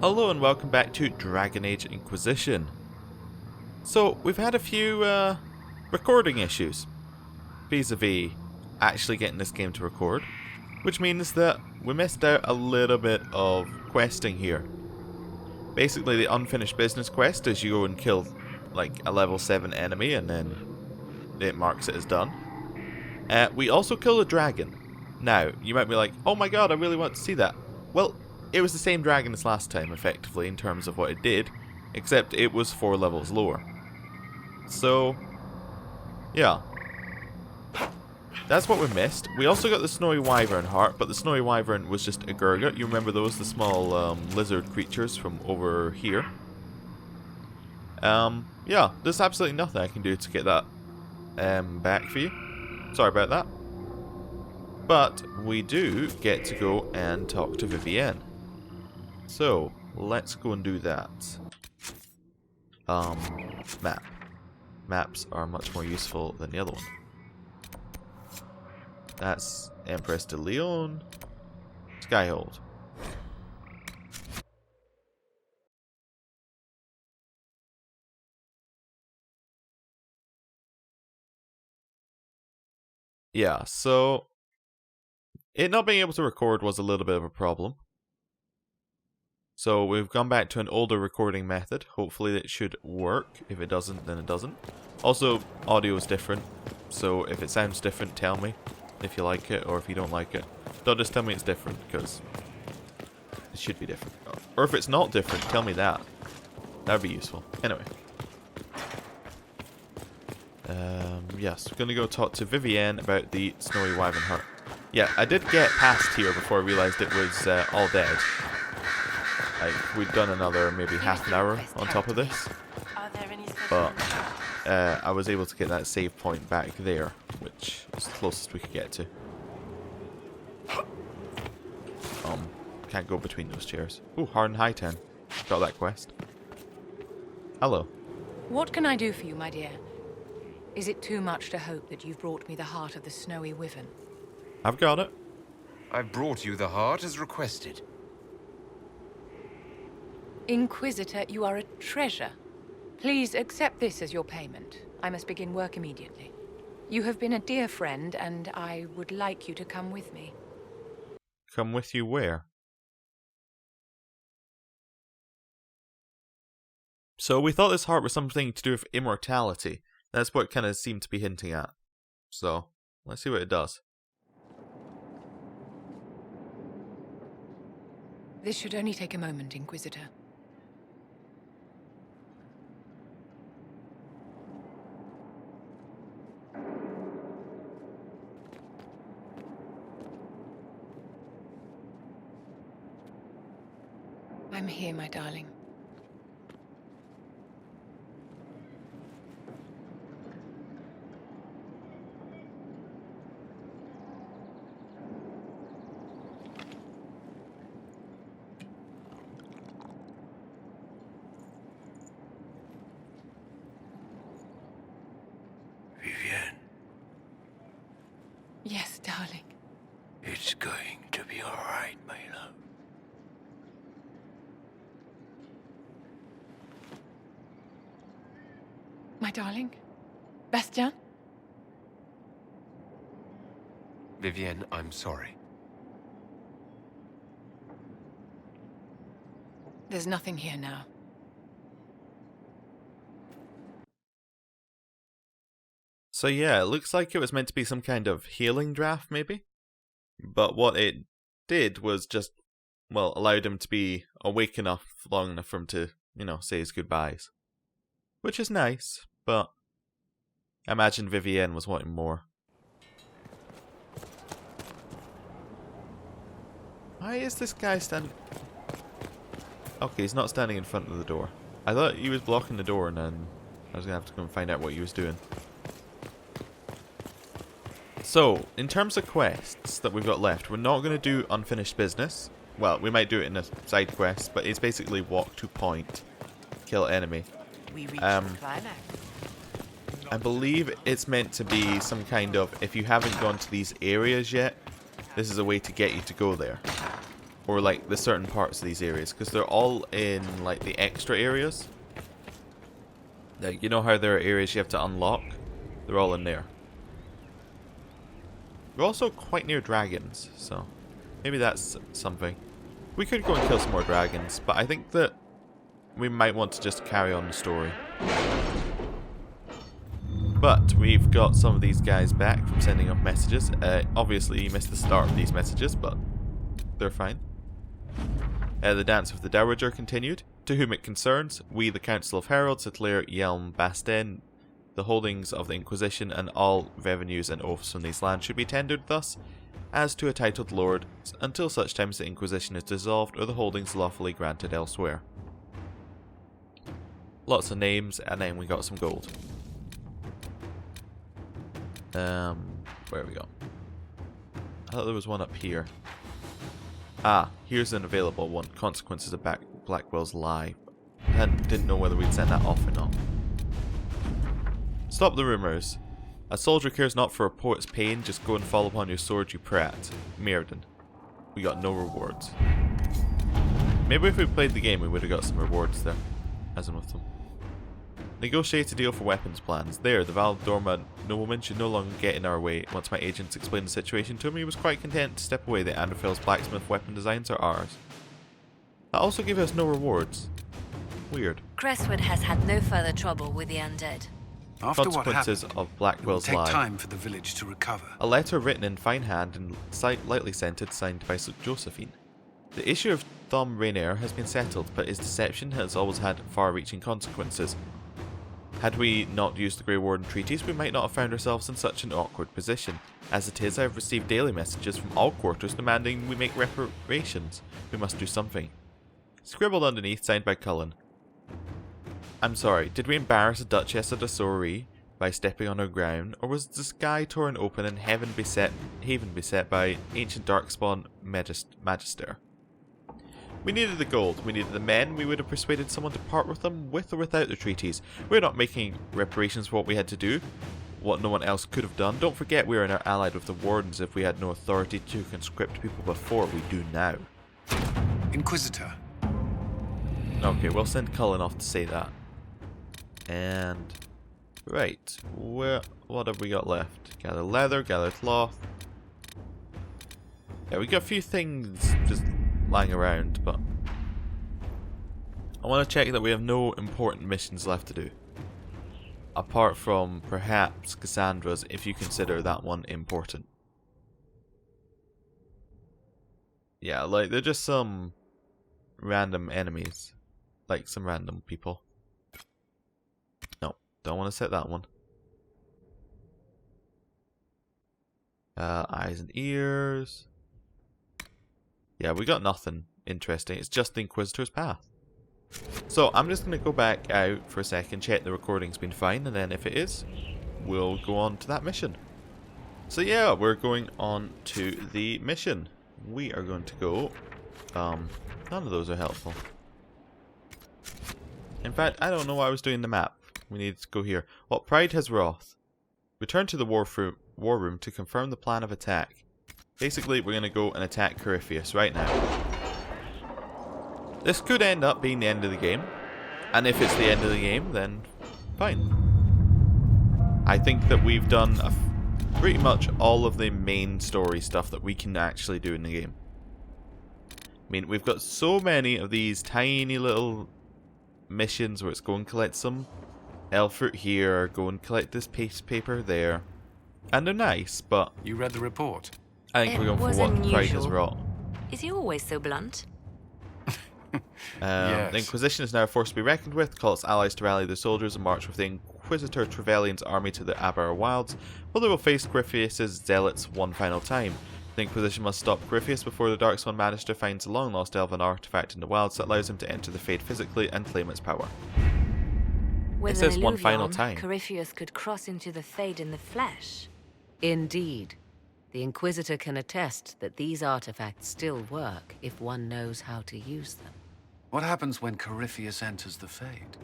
Hello and welcome back to Dragon Age Inquisition. So, we've had a few recording issues vis-a-vis actually getting this game to record, which means that we missed out a little bit of questing here. Basically, the unfinished business quest is you go and kill like a level 7 enemy and then it marks it as done. We also killed a dragon. Now, you might be like, oh my god, I really want to see that. Well, it was the same dragon as last time, effectively, in terms of what it did, except it was 4 levels lower. So, yeah. That's what we missed. We also got the Snowy Wyvern heart, but the Snowy Wyvern was just a Gurgut. You remember those, the small lizard creatures from over here? Yeah, there's absolutely nothing I can do to get that back for you. Sorry about that. But we do get to go and talk to Vivienne. So, let's go and do that. Map. Maps are much more useful than the other one. That's Empress de Leon. Skyhold. Yeah, so it not being able to record was a little bit of a problem. So we've gone back to an older recording method. Hopefully it should work. If it doesn't, then it doesn't. Also, audio is different. So if it sounds different, tell me if you like it or if you don't like it. Don't just tell me it's different, because it should be different. Or if it's not different, tell me that. That would be useful. Anyway. Yes, we're going to go talk to Vivienne about the Snowy Wyvern heart. Yeah, I did get past here before I realised it was all dead. Like, we'd done another maybe half an hour on top of this. But I was able to get that save point back there, which was the closest we could get to. Can't go between those chairs. Ooh, Harden High 10. Got that quest. Hello. What can I do for you, my dear? Is it too much to hope that you've brought me the heart of the Snowy Wyvern? I've got it. I brought you the heart as requested. Inquisitor, you are a treasure. Please accept this as your payment. I must begin work immediately. You have been a dear friend, and I would like you to come with me. Come with you where? So we thought this heart was something to do with immortality. That's what it kind of seemed to be hinting at. So, let's see what it does. This should only take a moment, Inquisitor. I'm here, my darling. Vivienne, Yes, darling. it's going to be all right, my love. My darling? Bastien? Vivienne, I'm sorry. There's nothing here now. So yeah, it looks like it was meant to be some kind of healing draft, maybe? But what it did was just, well, allowed him to be awake enough, long enough for him to, you know, say his goodbyes. Which is nice, but I imagine Vivienne was wanting more. Why is this guy standing... Okay, he's not standing in front of the door. I thought he was blocking the door and then I was going to have to go and find out what he was doing. So, in terms of quests that we've got left, we're not going to do unfinished business. Well, we might do it in a side quest, but it's basically walk to point, kill enemy. We reached the climax. I believe it's meant to be some kind of, if you haven't gone to these areas yet, this is a way to get you to go there. or like the certain parts of these areas, because they're all in like the extra areas. Like, you know how there are areas you have to unlock? They're all in there. We're also quite near dragons, so maybe that's something. We could go and kill some more dragons, but I think that we might want to just carry on the story. But we've got some of these guys back from sending off messages. Obviously you missed the start of these messages, but they're fine. The dance with the Dowager continued. To whom it concerns, we, the Council of Heralds, declare Yelm Basten, the holdings of the Inquisition, and all revenues and oaths from these lands should be tendered thus, as to a titled lord, until such time as the Inquisition is dissolved or the holdings lawfully granted elsewhere. Lots of names, and then we got some gold. Where we go? I thought there was one up here. Ah, here's an available one. Consequences of Blackwell's lie. I didn't know whether we'd send that off or not. Stop the rumours. A soldier cares not for a poet's pain, just go and fall upon your sword, you prat. Mirrodin. We got no rewards. Maybe if we played the game we would have got some rewards there. As in with them. Negotiate a deal for weapons plans. There, the Val Dorma nobleman should no longer get in our way. Once my agents explained the situation to him, he was quite content to step away. The Anderfell's blacksmith weapon designs are ours. That also gave us no rewards. Weird. Crestwood has had no further trouble with the undead. After what Consequences happened, of it will Blackwell's take lie. time for the village to recover. A letter written in fine hand and lightly scented, signed by Josephine. The issue of Thom Rainier has been settled, but his deception has always had far-reaching consequences. Had we not used the Grey Warden treaties, we might not have found ourselves in such an awkward position. As it is, I have received daily messages from all quarters demanding we make reparations. We must do something. Scribbled underneath, signed by Cullen. I'm sorry, did we embarrass the Duchess of the Sorry by stepping on her ground, or was the sky torn open and haven beset by ancient darkspawn magister? We needed the gold, we needed the men, we would have persuaded someone to part with them, with or without the treaties. We're not making reparations for what we had to do, what no one else could have done. Don't forget we are now allied with the Wardens. If we had no authority to conscript people before, we do now. Inquisitor. Okay, we'll send Cullen off to say that. And... right, what have we got left? Gather leather, gather cloth. Yeah, we got a few things just lying around, but I want to check that we have no important missions left to do. Apart from, perhaps, Cassandra's, if you consider that one important. Yeah, like, they're just some random enemies. Like, some random people. No, don't want to set that one. Eyes and ears. Yeah, we got nothing interesting. It's just the Inquisitor's path. So, I'm just going to go back out for a second, check the recording's been fine, and then if it is, we'll go on to that mission. So yeah, we're going on to the mission. We are going to go... none of those are helpful. In fact, I don't know why I was doing the map. We need to go here. What pride has wrath? Return to the war room to confirm the plan of attack. Basically, we're going to go and attack Corypheus right now. This could end up being the end of the game. And if it's the end of the game, then fine. I think that we've done pretty much all of the main story stuff that we can actually do in the game. I mean, we've got so many of these tiny little missions where it's go and collect some elf fruit here, go and collect this paper there. And they're nice, but... You read the report? I think we're going for what pride has wrought. Is he always so blunt? Yes. The Inquisition is now a force to be reckoned with. Call its allies to rally their soldiers and march with the Inquisitor Trevelyan's army to the Abar Wilds, where they will face Corypheus' zealots one final time. The Inquisition must stop Corypheus before the Darkspawn Magister finds a long-lost elven artifact in the wilds that allows him to enter the Fade physically and claim its power. With It says an one final Eluvian, time. Corypheus could cross into the Fade in the flesh. Indeed. The Inquisitor can attest that these artifacts still work if one knows how to use them. What happens when Corypheus enters the Fade?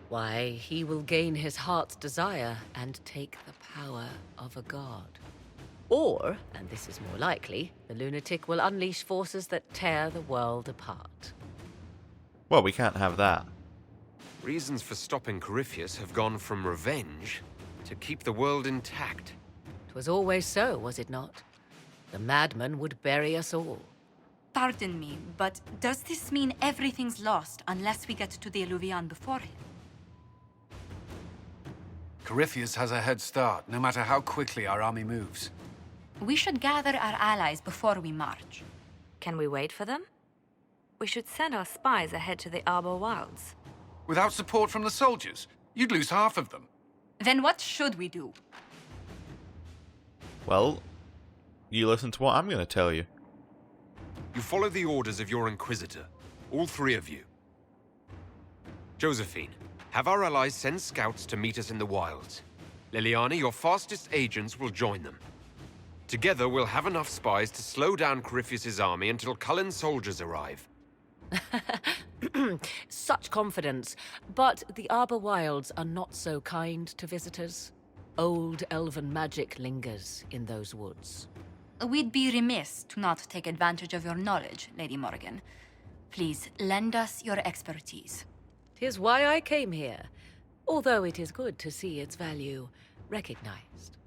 Why, he will gain his heart's desire and take the power of a god. Or, and this is more likely, the lunatic will unleash forces that tear the world apart. Well, we can't have that. Reasons for stopping Corypheus have gone from revenge to keep the world intact. 'Twas always so, was it not? The madman would bury us all. Pardon me, but does this mean everything's lost unless we get to the Eluvian before him? Corypheus has a head start, no matter how quickly our army moves. We should gather our allies before we march. Can we wait for them? We should send our spies ahead to the Arbor Wilds. Without support from the soldiers, you'd lose half of them. Then what should we do? Well, you listen to what I'm going to tell you. You follow the orders of your Inquisitor, all three of you. Josephine, have our allies send scouts to meet us in the wilds. Liliana, your fastest agents will join them. Together, we'll have enough spies to slow down Corypheus' army until Cullen's soldiers arrive. Such confidence. But the Arbor Wilds are not so kind to visitors. Old elven magic lingers in those woods. We'd be remiss to not take advantage of your knowledge, Lady Morgan. Please, lend us your expertise. 'Tis why I came here, although it is good to see its value recognized.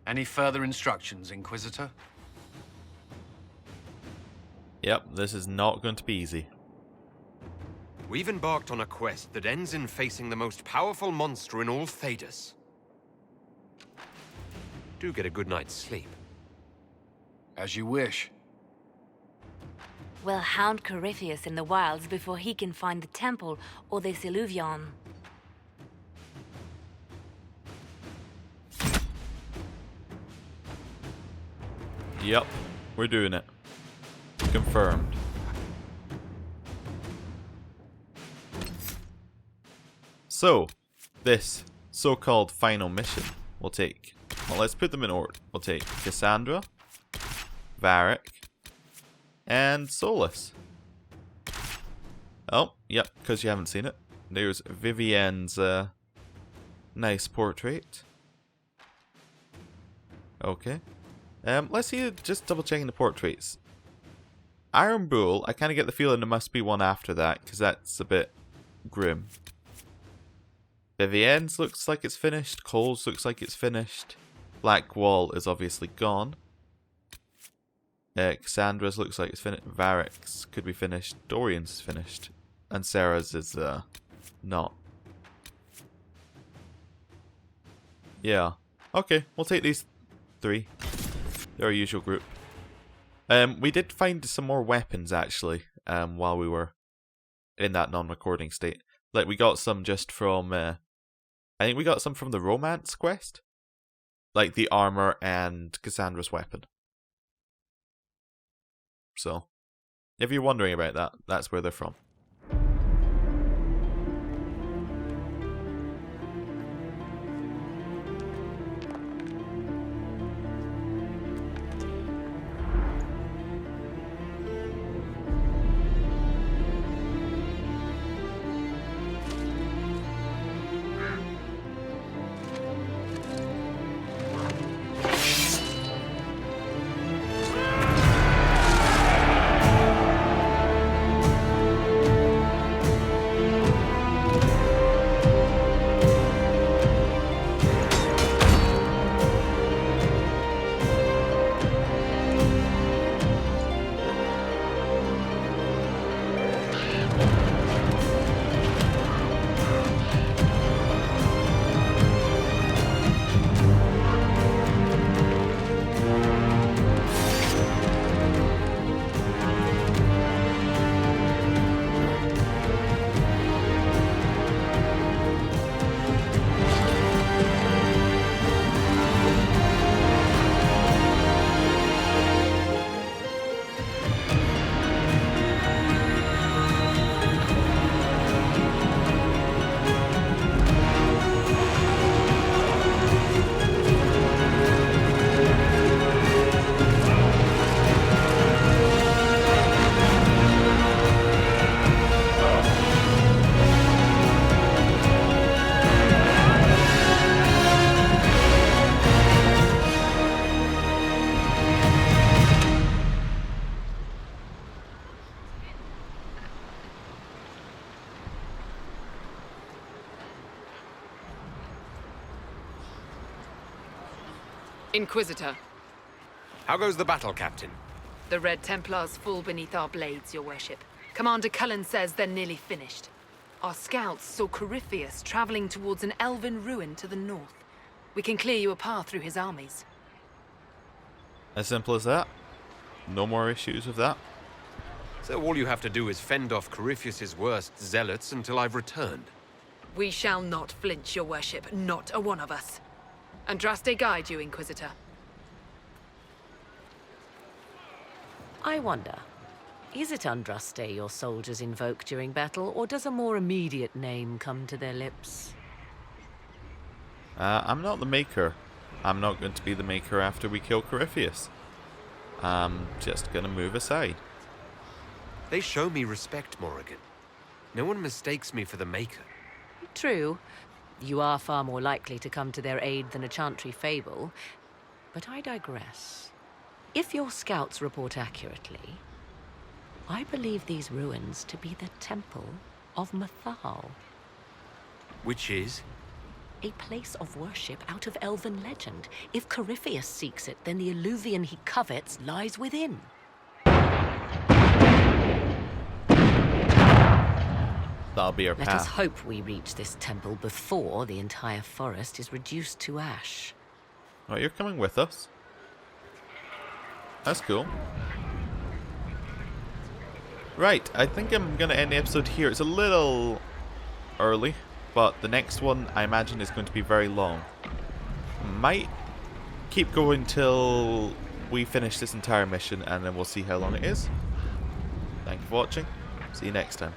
Any further instructions, Inquisitor? Yep, this is not going to be easy. We've embarked on a quest that ends in facing the most powerful monster in all Thedas. Do get a good night's sleep. As you wish. We'll hound Corypheus in the wilds before he can find the temple or this Eluvian. Yep, we're doing it. Confirmed. So, this so-called final mission will take... Well, let's put them in order. We'll take Cassandra, Varric, and Solus. Oh, yep, because you haven't seen it. There's Vivienne's nice portrait. Okay. Let's see, just double checking the portraits. Iron Bull, I kind of get the feeling there must be one after that, because that's a bit grim. Vivienne's looks like it's finished. Cole's looks like it's finished. Black Wall is obviously gone. Cassandra's looks like it's finished. Varric's could be finished. Dorian's is finished. And Sarah's is not. Yeah. Okay, we'll take these three. They're our usual group. We did find some more weapons actually, while we were in that non-recording state. Like we got some just from I think we got some from the romance quest. Like the armor and Cassandra's weapon. So, if you're wondering about that, that's where they're from. Inquisitor, How goes the battle, Captain? the Red Templars fall beneath our blades, your worship. Commander Cullen says they're nearly finished. Our scouts saw Corypheus traveling towards an elven ruin to the north. We can clear you a path through his armies. As simple as that. No more issues with that. So all you have to do is fend off Corypheus's worst zealots until I've returned. We shall not flinch, your worship, not a one of us. Andraste guide you, Inquisitor. I wonder, is it Andraste your soldiers invoke during battle, or does a more immediate name come to their lips? I'm not the Maker. I'm not going to be the Maker after we kill Corypheus. I'm just going to move aside. They show me respect, Morrigan. No one mistakes me for the Maker. True, you are far more likely to come to their aid than a chantry fable, but I digress. If your scouts report accurately, I believe these ruins to be the Temple of Mathal. Which is? A place of worship out of elven legend. If Corypheus seeks it, then the Eluvian he covets lies within. That'll be our Let us path. hope we reach this temple before the entire forest is reduced to ash. Oh, you're coming with us? That's cool. Right, I think I'm going to end the episode here. It's a little early, but the next one I imagine is going to be very long. Might keep going till we finish this entire mission and then we'll see how long it is. Thank you for watching. See you next time.